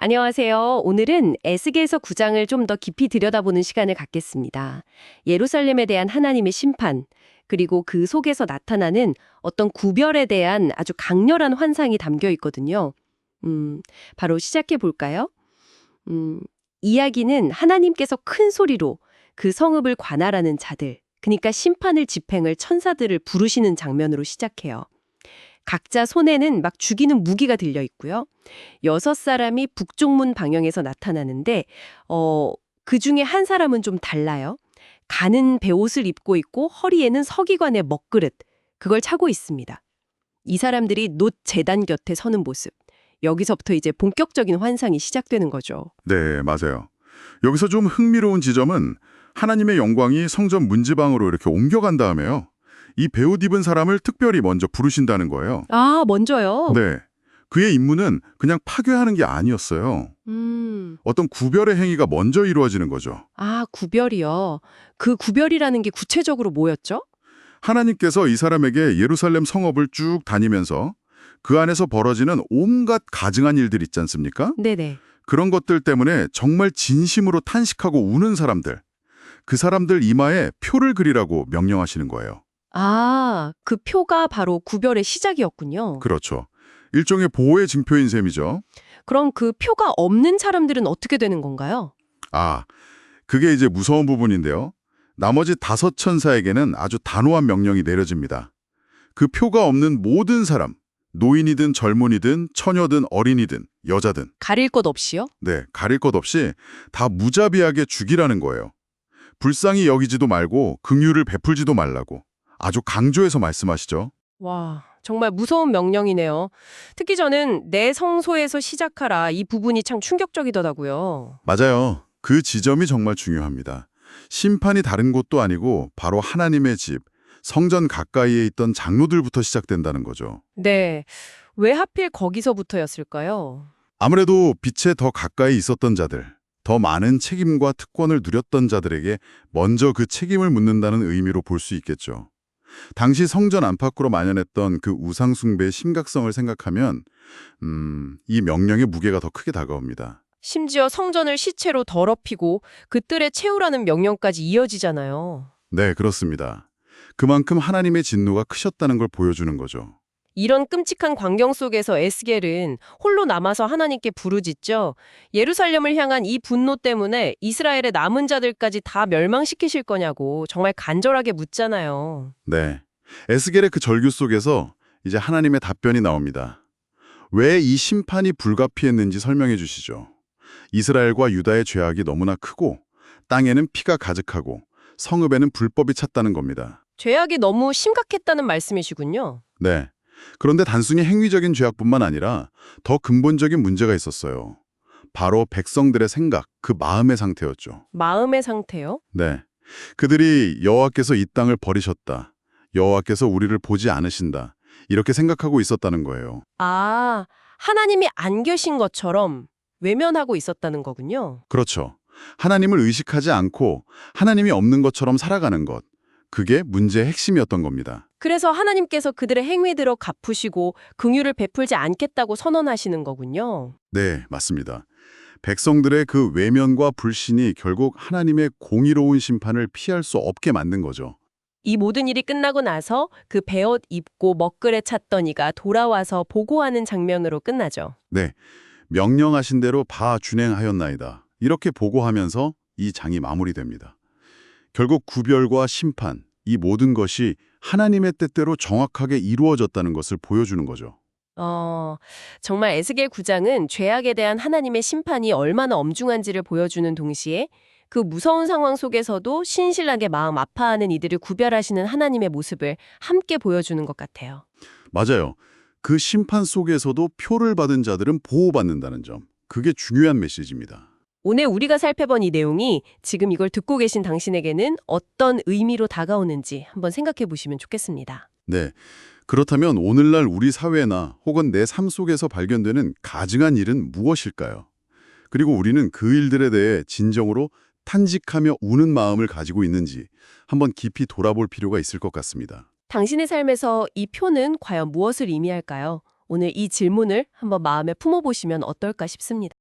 안녕하세요. 오늘은 에스겔서 9장을 좀 더 깊이 들여다보는 시간을 갖겠습니다. 예루살렘에 대한 하나님의 심판, 그리고 그 속에서 나타나는 어떤 구별에 대한 아주 강렬한 환상이 담겨 있거든요. 바로 시작해 볼까요? 이야기는 하나님께서 큰 소리로 그 성읍을 관할하는 자들, 그러니까 심판을 집행을 천사들을 부르시는 장면으로 시작해요. 각자 손에는 막 죽이는 무기가 들려 있고요. 6사람이 북쪽문 방향에서 나타나는데 그 중에 한 사람은 좀 달라요. 가는 베옷을 입고 있고 허리에는 서기관의 먹그릇, 그걸 차고 있습니다. 이 사람들이 놋 제단 곁에 서는 모습. 여기서부터 이제 본격적인 환상이 시작되는 거죠. 네, 맞아요. 여기서 좀 흥미로운 지점은 하나님의 영광이 성전 문지방으로 이렇게 옮겨간 다음에요. 이 베옷 입은 사람을 특별히 먼저 부르신다는 거예요. 아, 먼저요? 네. 그의 임무는 그냥 파괴하는 게 아니었어요. 어떤 구별의 행위가 먼저 이루어지는 거죠. 아, 구별이요. 그 구별이라는 게 구체적으로 뭐였죠? 하나님께서 이 사람에게 예루살렘 성읍을 쭉 다니면서 그 안에서 벌어지는 온갖 가증한 일들 있지 않습니까? 네네. 그런 것들 때문에 정말 진심으로 탄식하고 우는 사람들, 그 사람들 이마에 표를 그리라고 명령하시는 거예요. 아, 그 표가 바로 구별의 시작이었군요. 그렇죠. 일종의 보호의 징표인 셈이죠. 그럼 그 표가 없는 사람들은 어떻게 되는 건가요? 아, 그게 이제 무서운 부분인데요. 나머지 5천사에게는 아주 단호한 명령이 내려집니다. 그 표가 없는 모든 사람, 노인이든 젊은이든 처녀든 어린이든 여자든, 가릴 것 없이요? 네, 가릴 것 없이 다 무자비하게 죽이라는 거예요. 불쌍히 여기지도 말고 긍휼을 베풀지도 말라고. 아주 강조해서 말씀하시죠. 와, 정말 무서운 명령이네요. 특히 저는 내 성소에서 시작하라 이 부분이 참 충격적이더라고요. 맞아요. 그 지점이 정말 중요합니다. 심판이 다른 곳도 아니고 바로 하나님의 집, 성전 가까이에 있던 장로들부터 시작된다는 거죠. 네, 왜 하필 거기서부터였을까요? 아무래도 빛에 더 가까이 있었던 자들, 더 많은 책임과 특권을 누렸던 자들에게 먼저 그 책임을 묻는다는 의미로 볼 수 있겠죠. 당시 성전 안팎으로 만연했던 그 우상 숭배의 심각성을 생각하면 이 명령의 무게가 더 크게 다가옵니다. 심지어 성전을 시체로 더럽히고 그 뜰에 채우라는 명령까지 이어지잖아요. 네, 그렇습니다. 그만큼 하나님의 진노가 크셨다는 걸 보여주는 거죠. 이런 끔찍한 광경 속에서 에스겔은 홀로 남아서 하나님께 부르짖죠. 예루살렘을 향한 이 분노 때문에 이스라엘의 남은 자들까지 다 멸망시키실 거냐고 정말 간절하게 묻잖아요. 네, 에스겔의 그 절규 속에서 이제 하나님의 답변이 나옵니다. 왜 이 심판이 불가피했는지 설명해 주시죠. 이스라엘과 유다의 죄악이 너무나 크고 땅에는 피가 가득하고 성읍에는 불법이 찼다는 겁니다. 죄악이 너무 심각했다는 말씀이시군요. 네. 그런데 단순히 행위적인 죄악뿐만 아니라 더 근본적인 문제가 있었어요. 바로 백성들의 생각, 그 마음의 상태였죠. 마음의 상태요? 네. 그들이 여호와께서 이 땅을 버리셨다. 여호와께서 우리를 보지 않으신다. 이렇게 생각하고 있었다는 거예요. 아, 하나님이 안 계신 것처럼 외면하고 있었다는 거군요. 그렇죠. 하나님을 의식하지 않고 하나님이 없는 것처럼 살아가는 것. 그게 문제의 핵심이었던 겁니다. 그래서 하나님께서 그들의 행위대로 갚으시고 긍휼을 베풀지 않겠다고 선언하시는 거군요. 네, 맞습니다. 백성들의 그 외면과 불신이 결국 하나님의 공의로운 심판을 피할 수 없게 만든 거죠. 이 모든 일이 끝나고 나서 그 베옷 입고 먹글에 찼던 이가 돌아와서 보고하는 장면으로 끝나죠. 네, 명령하신 대로 바 준행하였나이다. 이렇게 보고하면서 이 장이 마무리됩니다. 결국 구별과 심판, 이 모든 것이 하나님의 뜻대로 정확하게 이루어졌다는 것을 보여주는 거죠. 정말 에스겔 9장은 죄악에 대한 하나님의 심판이 얼마나 엄중한지를 보여주는 동시에 그 무서운 상황 속에서도 신실하게 마음 아파하는 이들을 구별하시는 하나님의 모습을 함께 보여주는 것 같아요. 맞아요. 그 심판 속에서도 표를 받은 자들은 보호받는다는 점. 그게 중요한 메시지입니다. 오늘 우리가 살펴본 이 내용이 지금 이걸 듣고 계신 당신에게는 어떤 의미로 다가오는지 한번 생각해 보시면 좋겠습니다. 네. 그렇다면 오늘날 우리 사회나 혹은 내 삶 속에서 발견되는 가증한 일은 무엇일까요? 그리고 우리는 그 일들에 대해 진정으로 탄식하며 우는 마음을 가지고 있는지 한번 깊이 돌아볼 필요가 있을 것 같습니다. 당신의 삶에서 이 표는 과연 무엇을 의미할까요? 오늘 이 질문을 한번 마음에 품어보시면 어떨까 싶습니다.